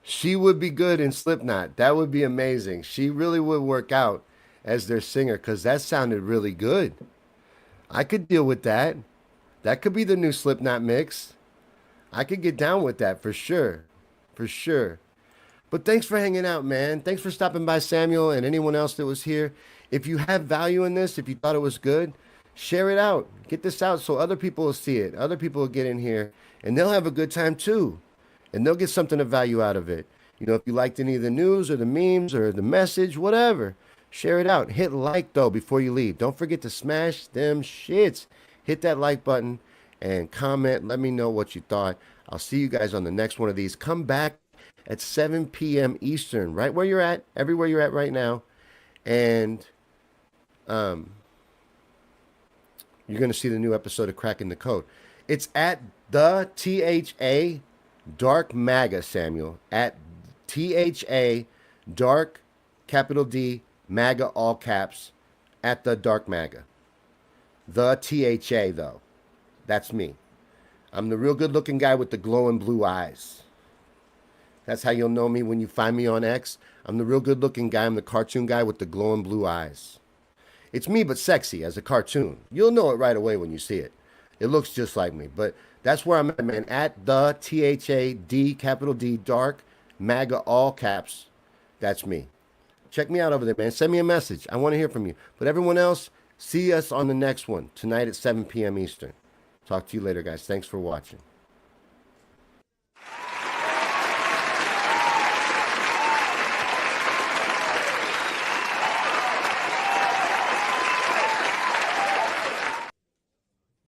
She would be good in Slipknot. That would be amazing. She really would work out as their singer because that sounded really good. I could deal with that. That could be the new Slipknot mix. I could get down with that for sure. For sure. But thanks for hanging out, man. Thanks for stopping by, Samuel, and anyone else that was here. If you have value in this, if you thought it was good, share it out. Get this out so other people will see it. Other people will get in here and they'll have a good time too. And they'll get something of value out of it. You know, if you liked any of the news or the memes or the message, whatever, share it out. Hit like though before you leave. Don't forget to smash them shits. Hit that like button and comment. Let me know what you thought. I'll see you guys on the next one of these. Come back at 7 p.m. Eastern, right where you're at, everywhere you're at right now. And you're going to see the new episode of Cracking the Code. It's at the THA Dark MAGA, Samuel. At THA Dark, capital D, MAGA, all caps, at the Dark MAGA. The THA, though. That's me. I'm the real good-looking guy with the glowing blue eyes. That's how you'll know me when you find me on X. I'm the real good-looking guy. I'm the cartoon guy with the glowing blue eyes. It's me, but sexy as a cartoon. You'll know it right away when you see it. It looks just like me. But that's where I'm at, man. At the THAD, capital D, Dark, MAGA, all caps. That's me. Check me out over there, man. Send me a message. I want to hear from you. But everyone else, see us on the next one, tonight at 7 p.m. Eastern. Talk to you later, guys. Thanks for watching.